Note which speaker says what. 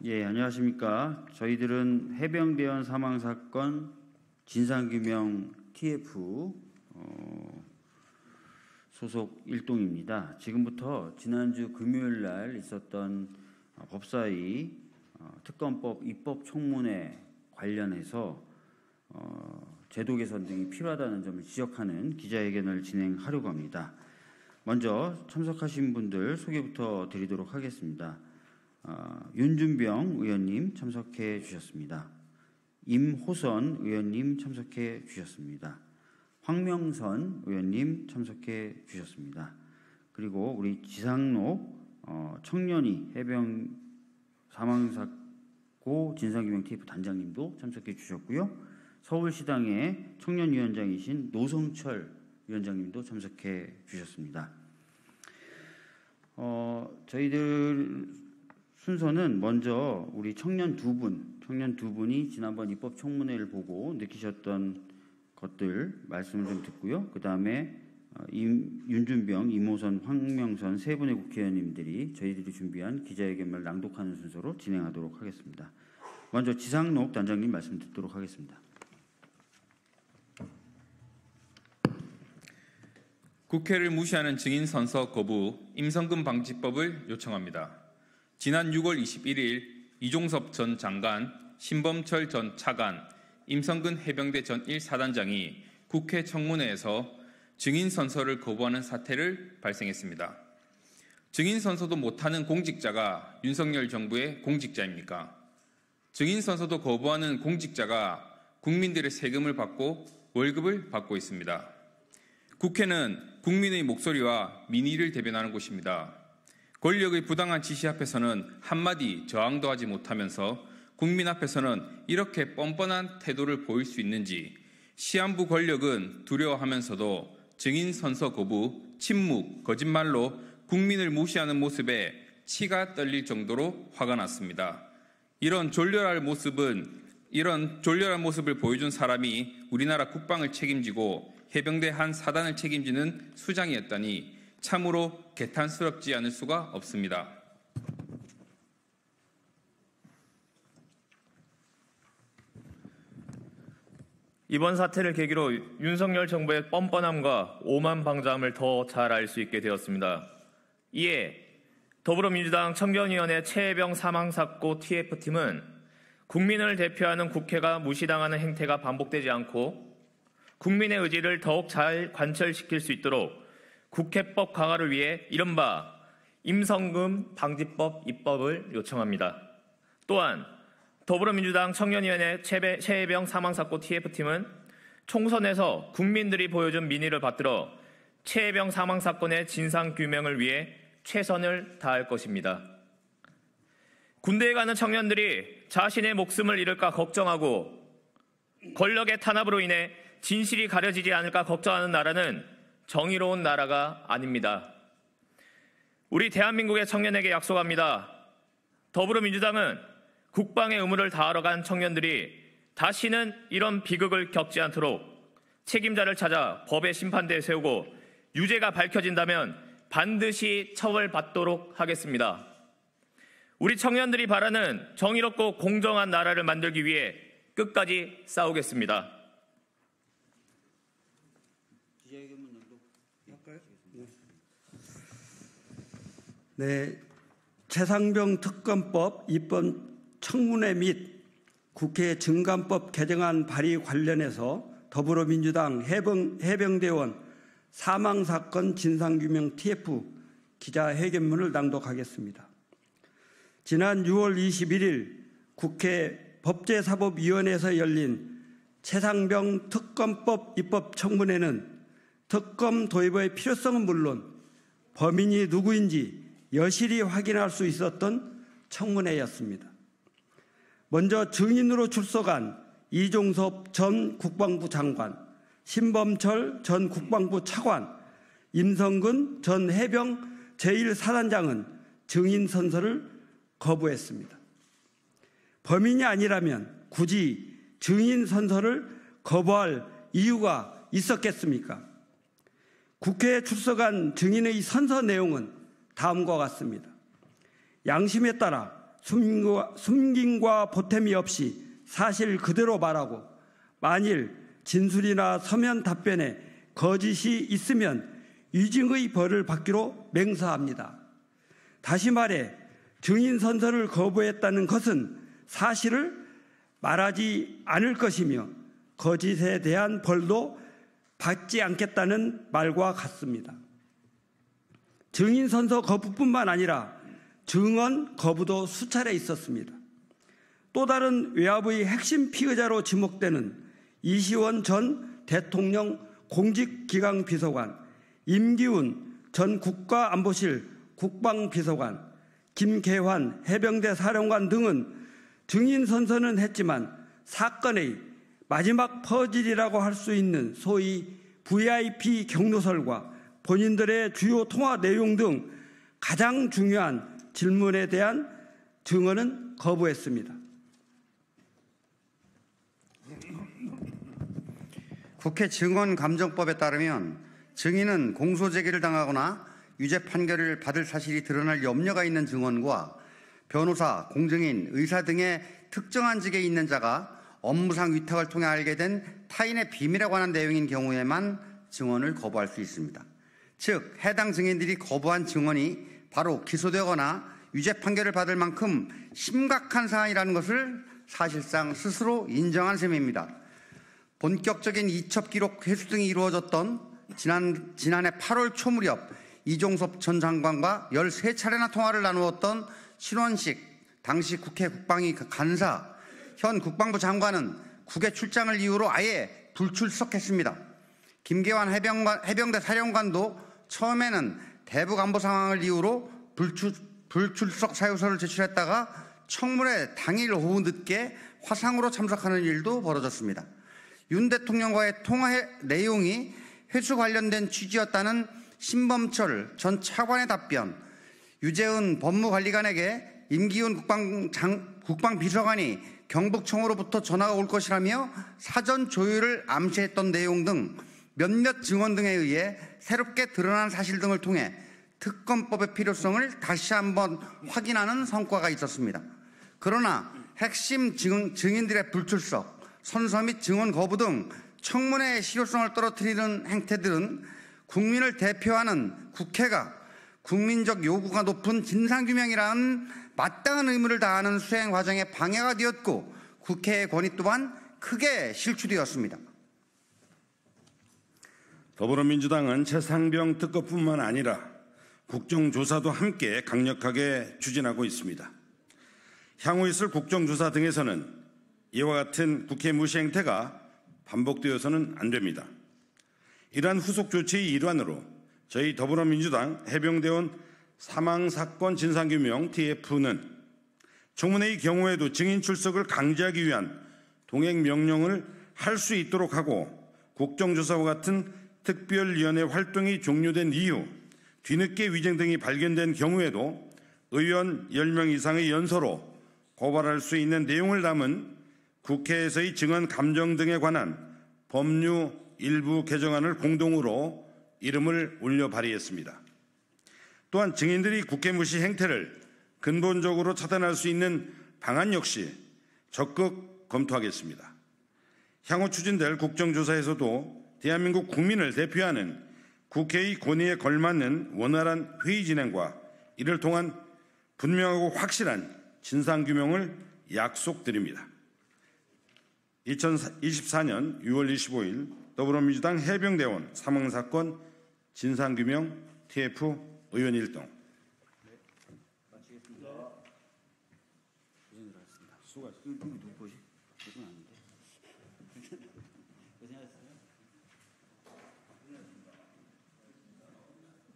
Speaker 1: 예, 안녕하십니까. 저희들은 해병대원 사망사건 진상규명 TF 소속 일동입니다. 지금부터 지난주 금요일 날 있었던 법사위 특검법 입법 청문회 관련해서 제도 개선 등이 필요하다는 점을 지적하는 기자회견을 진행하려고 합니다. 먼저 참석하신 분들 소개부터 드리도록 하겠습니다. 윤준병 의원님 참석해 주셨습니다. 임호선 의원님 참석해 주셨습니다. 황명선 의원님 참석해 주셨습니다. 그리고 우리 지상록 청년이 해병 사망사고 진상규명 TF 단장님도 참석해 주셨고요. 서울시당의 청년위원장이신 노성철 위원장님도 참석해 주셨습니다. 저희들 순서는 먼저 우리 청년 두 분이 지난번 입법 청문회를 보고 느끼셨던 것들 말씀을 좀 듣고요. 그 다음에 윤준병, 임호선, 황명선 세 분의 국회의원님들이 저희들이 준비한 기자회견을 낭독하는 순서로 진행하도록 하겠습니다. 먼저 지상록 단장님 말씀 듣도록 하겠습니다.
Speaker 2: 국회를 무시하는 증인 선서 거부, 임성근 방지법을 요청합니다. 지난 6월 21일 이종섭 전 장관, 신범철 전 차관, 임성근 해병대 전 1사단장이 국회 청문회에서 증인 선서를 거부하는 사태를 발생했습니다. 증인 선서도 못하는 공직자가 윤석열 정부의 공직자입니까? 증인 선서도 거부하는 공직자가 국민들의 세금을 받고 월급을 받고 있습니다. 국회는 국민의 목소리와 민의를 대변하는 곳입니다. 권력의 부당한 지시 앞에서는 한마디 저항도 하지 못하면서 국민 앞에서는 이렇게 뻔뻔한 태도를 보일 수 있는지 시한부 권력은 두려워하면서도 증인 선서 거부, 침묵, 거짓말로 국민을 무시하는 모습에 치가 떨릴 정도로 화가 났습니다. 이런 졸렬한 모습을 보여준 사람이 우리나라 국방을 책임지고 해병대 한 사단을 책임지는 수장이었다니 참으로 개탄스럽지 않을 수가 없습니다.
Speaker 3: 이번 사태를 계기로 윤석열 정부의 뻔뻔함과 오만방자함을 더 잘 알 수 있게 되었습니다. 이에 더불어민주당 청년위원회 최혜병 사망사고 TF팀은 국민을 대표하는 국회가 무시당하는 행태가 반복되지 않고 국민의 의지를 더욱 잘 관철시킬 수 있도록 국회법 강화를 위해 이른바 임성근 방지법 입법을 요청합니다. 또한 더불어민주당 청년위원회 최혜병 사망사고 TF팀은 총선에서 국민들이 보여준 민의를 받들어 최혜병 사망사건의 진상규명을 위해 최선을 다할 것입니다. 군대에 가는 청년들이 자신의 목숨을 잃을까 걱정하고 권력의 탄압으로 인해 진실이 가려지지 않을까 걱정하는 나라는 정의로운 나라가 아닙니다. 우리 대한민국의 청년에게 약속합니다. 더불어민주당은 국방의 의무를 다하러 간 청년들이 다시는 이런 비극을 겪지 않도록 책임자를 찾아 법의 심판대에 세우고 유죄가 밝혀진다면 반드시 처벌받도록 하겠습니다. 우리 청년들이 바라는 정의롭고 공정한 나라를 만들기 위해 끝까지 싸우겠습니다.
Speaker 4: 네, 최상병 특검법 입법 청문회 및 국회 증감법 개정안 발의 관련해서 더불어민주당 해병대원 사망사건 진상규명 TF 기자회견문을 낭독하겠습니다. 지난 6월 21일 국회 법제사법위원회에서 열린 최상병 특검법 입법 청문회는 특검 도입의 필요성은 물론 범인이 누구인지 여실히 확인할 수 있었던 청문회였습니다. 먼저 증인으로 출석한 이종섭 전 국방부 장관, 신범철 전 국방부 차관, 임성근 전 해병 제1사단장은 증인 선서를 거부했습니다. 범인이 아니라면 굳이 증인 선서를 거부할 이유가 있었겠습니까? 국회에 출석한 증인의 선서 내용은 다음과 같습니다. 양심에 따라 숨김과 보탬이 없이 사실 그대로 말하고 만일 진술이나 서면 답변에 거짓이 있으면 위증의 벌을 받기로 맹세합니다. 다시 말해 증인 선서를 거부했다는 것은 사실을 말하지 않을 것이며 거짓에 대한 벌도 받지 않겠다는 말과 같습니다. 증인 선서 거부뿐만 아니라 증언 거부도 수차례 있었습니다. 또 다른 외압의 핵심 피의자로 지목되는 이시원 전 대통령 공직기강비서관, 임기훈 전 국가안보실 국방비서관, 김계환 해병대 사령관 등은 증인 선서는 했지만 사건의 마지막 퍼즐이라고 할 수 있는 소위 VIP 경로설과 본인들의 주요 통화 내용 등 가장 중요한 질문에 대한 증언은 거부했습니다.
Speaker 5: 국회 증언감정법에 따르면 증인은 공소제기를 당하거나 유죄 판결을 받을 사실이 드러날 염려가 있는 증언과 변호사, 공증인, 의사 등의 특정한 직에 있는 자가 업무상 위탁을 통해 알게 된 타인의 비밀에 관한 내용인 경우에만 증언을 거부할 수 있습니다. 즉 해당 증인들이 거부한 증언이 바로 기소되거나 유죄 판결을 받을 만큼 심각한 사안이라는 것을 사실상 스스로 인정한 셈입니다. 본격적인 이첩 기록 회수 등이 이루어졌던 지난해 8월 초 무렵 이종섭 전 장관과 13차례나 통화를 나누었던 신원식 당시 국회 국방위 간사, 현 국방부 장관은 국외 출장을 이유로 아예 불출석했습니다. 김계환 해병대 사령관도 처음에는 대북 안보 상황을 이유로 불출석 사유서를 제출했다가 청문회 당일 오후 늦게 화상으로 참석하는 일도 벌어졌습니다. 윤 대통령과의 통화 내용이 회수 관련된 취지였다는 신범철 전 차관의 답변, 유재은 법무관리관에게 임기훈 국방비서관이 경북청으로부터 전화가 올 것이라며 사전 조율을 암시했던 내용 등 몇몇 증언 등에 의해 새롭게 드러난 사실 등을 통해 특검법의 필요성을 다시 한번 확인하는 성과가 있었습니다. 그러나 핵심 증인들의 불출석, 선서 및 증언 거부 등 청문회의 실효성을 떨어뜨리는 행태들은 국민을 대표하는 국회가 국민적 요구가 높은 진상규명이라는 마땅한 의무를 다하는 수행 과정에 방해가 되었고 국회의 권위 또한 크게 실추되었습니다.
Speaker 6: 더불어민주당은 최상병 특검뿐만 아니라 국정조사도 함께 강력하게 추진하고 있습니다. 향후 있을 국정조사 등에서는 이와 같은 국회 무시 행태가 반복되어서는 안 됩니다. 이러한 후속 조치의 일환으로 저희 더불어민주당 해병대원 사망사건 진상규명 TF는 청문회의 경우에도 증인 출석을 강제하기 위한 동행명령을 할 수 있도록 하고 국정조사와 같은 특별위원회 활동이 종료된 이후 뒤늦게 위증 등이 발견된 경우에도 의원 10명 이상의 연서로 고발할 수 있는 내용을 담은 국회에서의 증언 감정 등에 관한 법률 일부 개정안을 공동으로 이름을 올려 발의했습니다. 또한 증인들이 국회 무시 행태를 근본적으로 차단할 수 있는 방안 역시 적극 검토하겠습니다. 향후 추진될 국정조사에서도 대한민국 국민을 대표하는 국회의 권위에 걸맞는 원활한 회의 진행과 이를 통한 분명하고 확실한 진상규명을 약속드립니다. 2024년 6월 25일 더불어민주당 해병대원 사망사건 진상규명 TF 의원 일동.
Speaker 1: 수고하셨습니다.